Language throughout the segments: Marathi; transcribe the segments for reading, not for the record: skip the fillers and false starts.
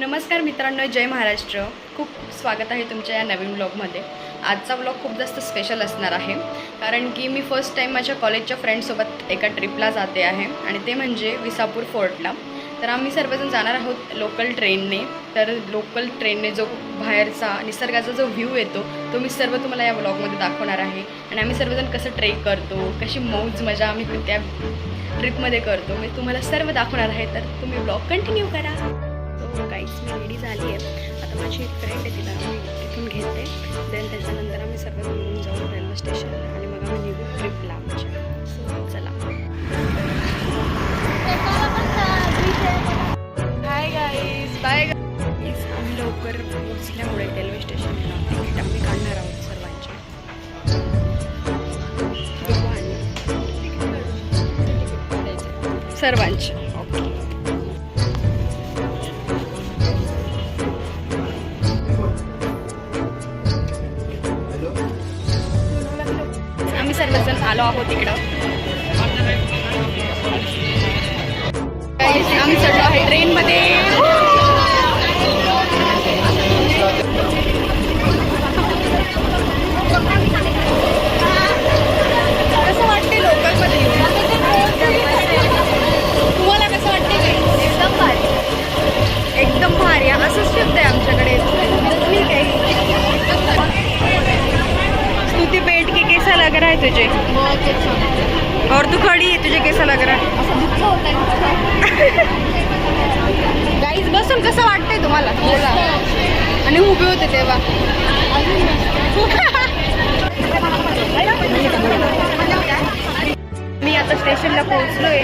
नमस्कार मित्रांनो, जय महाराष्ट्र. खूप स्वागत आहे तुमच्या या नवीन व्लॉगमध्ये. आजचा व्लॉग खूप जास्त स्पेशल असणार आहे कारण की मी फर्स्ट टाईम माझ्या कॉलेजच्या फ्रेंड्ससोबत एका ट्रिपला जाते आहे आणि ते म्हणजे विसापूर फोर्टला. तर आम्ही सर्वजण जाणार आहोत लोकल ट्रेनने. तर लोकल ट्रेनने जो बाहेरचा निसर्गाचा जो व्ह्यू येतो तो मी सर्व तुम्हाला या व्लॉगमध्ये दाखवणार आहे आणि आम्ही सर्वजण कसं ट्रेक करतो, कशी मौज मजा आम्ही त्या ट्रिपमध्ये करतो मी तुम्हाला सर्व दाखवणार आहे. तर तुम्ही व्लॉग कंटिन्यू करा. तो काहीच मी रेडी झाली आहे. आता माझी एक फ्रेंड आहे, तिला मी तिथून घेते. देन त्याच्यानंतर आम्ही सर्व मिळून जाऊ रेल्वे स्टेशनला आणि मग आम्ही निघू ट्रिपला आमच्या. सो चला. Hi guys, bye guys. आम्ही लवकर पोचल्यामुळे रेल्वे स्टेशनला तिकीट आम्ही काढणार आहोत सर्वांचे. आम्ही सर्वजण आलो आहोत इकडं. आम्ही चढलो आहे ट्रेनमध्ये. कसं वाटते लोकलमध्ये? तुम्हाला कसं वाटते? एकदम भारी, एकदम भारी. असंच शब्द आहे आमच्याकडे. ठीक आहे. स्तुति पेट के कैसा लग रहा है तुझे? बहुत अच्छा. और तू खड़ी है, तुझे कैसा लग रहा है? असं दुःख होत आहे गाईज. बसून कसं वाटतंय तुम्हाला? आणि उभे होते तेव्हा मी आता स्टेशनला पोहोचलोय.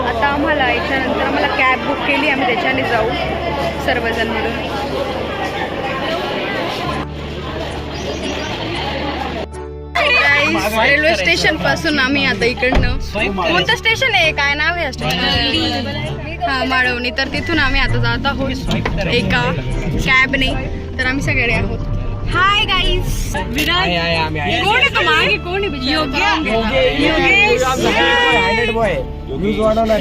आता आम्हाला याच्यानंतर आम्हाला कॅब बुक केली, आम्ही त्याच्याने जाऊ सर्वजण मिळून. रेल्वे स्टेशन पासून आम्ही आता इकडनं, कोणतं स्टेशन आहे, काय नाव आहे स्टेशन? हा, माळवणी. तर तिथून आम्ही आता जात आहोत एका कॅबने. तर आम्ही सगळे आहोत. Hi guys. विराज कोण आहे? तो मागे कोण आहे? योगेश.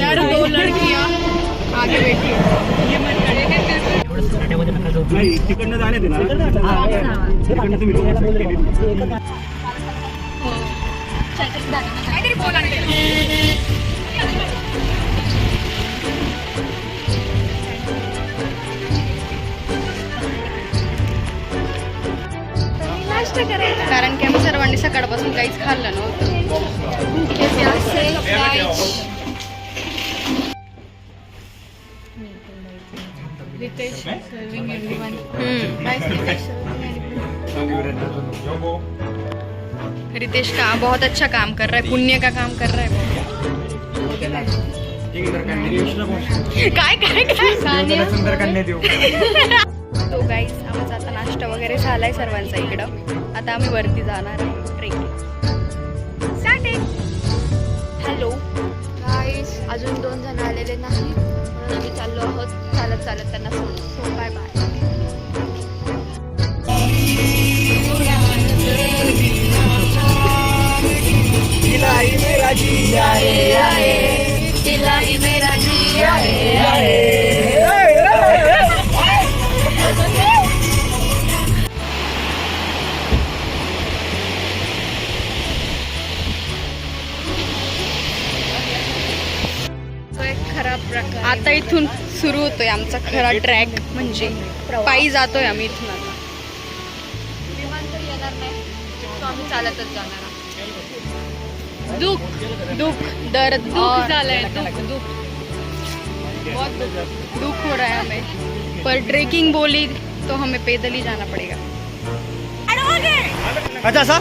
यार दो लड़कियां आगे बैठी तिकडनं जाण्यात येणार. काहीतरी बोला. कारण की आम्ही सर्वांनी सकाळपासून काहीच खाल्लं नव्हतं. रितेश का बहुत अच्छा काम कर रहा है, पुण्य का काम कर रहा है. काय काय काय सुंदर कन्या देऊ. तो गाईस, आमचा आता नाश्ता वगैरे झालाय सर्वांचा इकडं. आता आम्ही वरती जाणार आहे ट्रेकिंग. हॅलो गाईस, अजून 2 जण आलेले नाही म्हणून आम्ही चाललो आहोत चालत चालत त्यांना सोडून. So bye bye. तिलाई मेरा जी आए आए, तिलाई मेरा जी आए आए. आता इथून सुरू होतोय आमचा खरा ट्रॅक, म्हणजे पायी जातोय आम्ही इथून. आता विमानतरी येणार नाही, तो आम्ही चालतच जाणार. दुख दुख दर्द दुख झालंय. दुख बहुत दुख हो रहा है हमें. पर ट्रेकिंग बोली तो हमें पैदल ही जाना पड़ेगा. अच्छा सा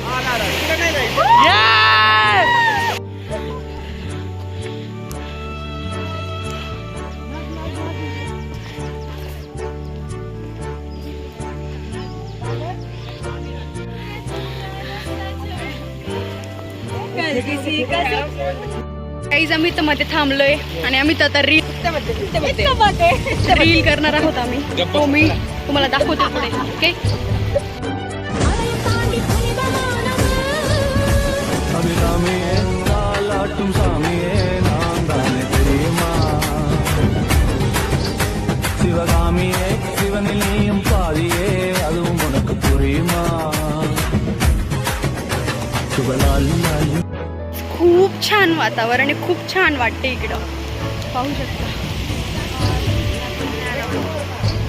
काहीच आम्ही तर मध्ये थांबलोय आणि आम्ही तर आता रील करणार आहोत आम्ही. तो मी तुम्हाला दाखवतो पुढे. ओके. वातावरण आहे, खूप छान वाटते इकडं, पाहू शकता.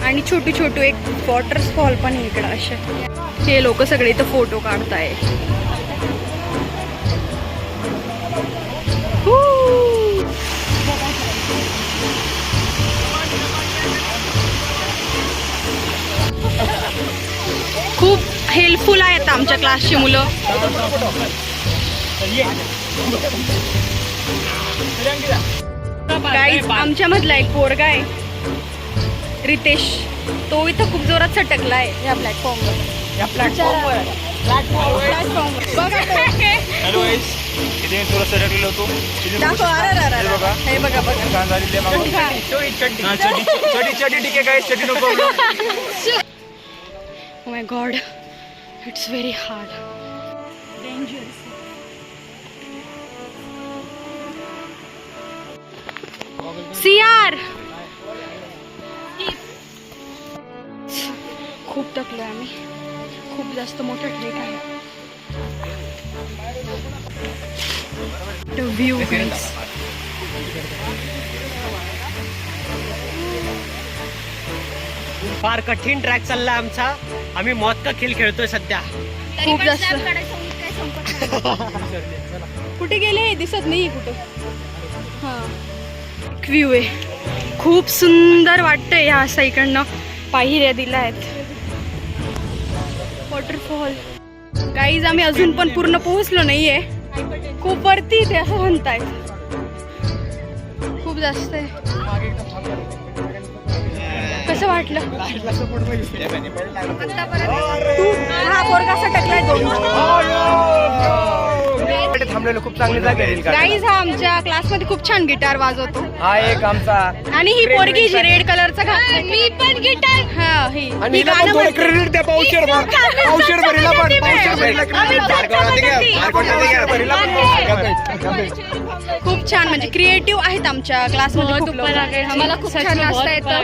आणि छोटू छोटू एक वॉटरफॉल पण आहे इकडं. असे हे लोक सगळे इथं फोटो काढताय. खूप हेल्पफुल आहेत आमच्या क्लासची मुलं. गाईज आमच्या मधला एक पोरगा आहे रितेश, तो इथं खूप जोरात सटकला आहे या प्लॅटफॉर्मवर. बघा इथे थोडं सरकलेलो होतो. दाखव. हे बघा बघा. चटी ठीक आहे काय, चटी no problem. Oh my god, it's very hard. Dangerous. CR. खूप थकलोय आम्ही, खूप जास्त मोठा ट्रेक आहे. The view guys. फार कठीण ट्रॅक चालला आमचा. आम्ही मौत का खेळ खेळतोय सध्या. खूप जास्त. कुठे गेले दिसत नाही कुठं. हा व्ह्यू आहे, खूप सुंदर वाटतंय. ह्या साईकडनं पायऱ्या दिल्या आहेत, वॉटरफॉल. गाईज आम्ही अजून पण पूर्ण पोहोचलो नाहीये, खूप वरती ते असं म्हणतायत. खूप जास्त आहे. कसं वाटलं? हा पोरगा सटकलाय दोन. थांबलेलो खूप चांगली जागा आहे. गाईज हा आमच्या क्लासमध्ये खूप छान गिटार वाजवतो. हा एक आमचा. आणि ही पोरगी जी रेड कलरचा घातलाय, मी पण गिटार. हा ही गाणं म्हणते. क्रेडिट द्या. पावशेर भरीला पण खूप छान, म्हणजे क्रिएटिव्ह आहेत आमच्या क्लासमध्ये खूप लोक. आम्हाला खूप छान नाचता येतं.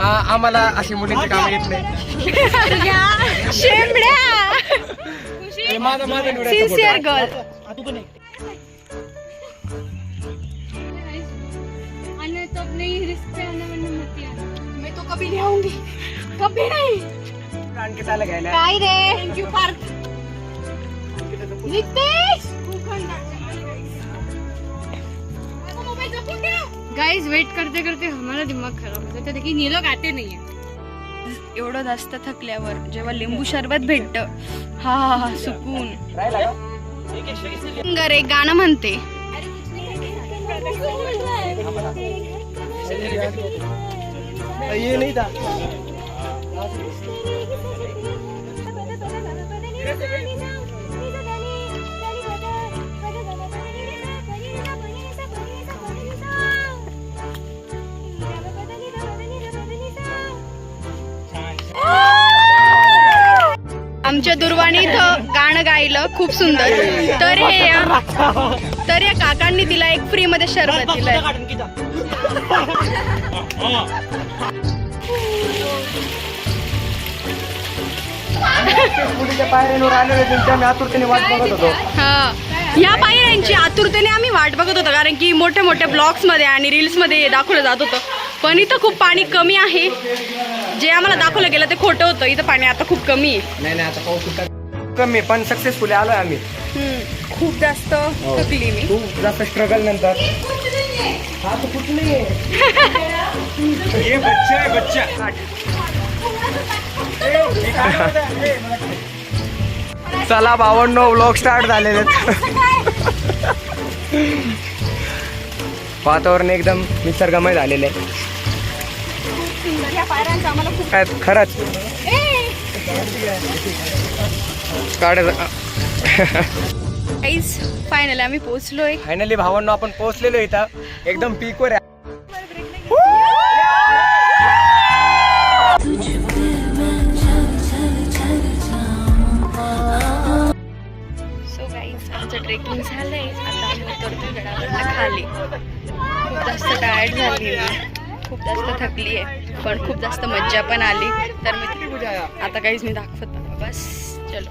आम्हाला अशी मुलींची कामं येत नाही. शेंबड्या. Sincere girl. मैं तो कभी नहीं आऊंगी, कभी नहीं. आणखी चाललं घ्यायला. काय रे, thank you Parth. Nitesh guys wait करते करते हमारा दिमाग खराब हो जाता है, लेकिन ये लोग आते नहीं है. एवढं जास्त थकल्यावर जेव्हा लिंबू सरबत भेटतं, हा हा हा सुकून. सिंगर एक गाणं म्हणते. ये नहीं था. आमच्या दुर्वाणी इथं गाणं गायलं खूप सुंदर. तर या काकांनी तिला एक फ्री मध्ये शरबत दिलंय. मुलीच्या पायऱ्यांवर आलेले त्यांच्या आम्ही आतुरतेने वाट बघत होतो. हा, या पायऱ्यांची आतुरतेने आम्ही वाट बघत होतो, कारण की मोठ्या मोठ्या ब्लॉग्स मध्ये आणि रील्स मध्ये दाखवलं जात होतं. पण इथं खूप पाणी कमी आहे. जे आम्हाला दाखवलं गेलं ते खोटं होतं. इथं पाणी आता खूप कमी आहे. नाही आता पाऊस कमी, पण सक्सेसफुली आलोय आम्ही. खूप जास्त थकली मी. खूप जास्त स्ट्रगल नंतर. हा तो कुठ नाहीये. ये बच्चा आहे बच्चा. चला भावांनो, व्लॉग स्टार्ट झालेले आहेत. वातावरण एकदम निसर्गमय झालेलं आहे. काय खरंच फायनली आम्ही पोहोचलोय. फायनली भावांनो आपण पोहोचलेलो इथं एकदम पीकवर आहे. सो गाईज आमचं ट्रेकिंग झालंय. आता आम्ही उतरतोय गडावरनं खाली. खूप जास्त टायर्ड झाली, खूप जास्त थकली आहे, पण खूप जास्त मज्जा पण आली. तर मी आता काहीच मी दाखवत बस. चलो.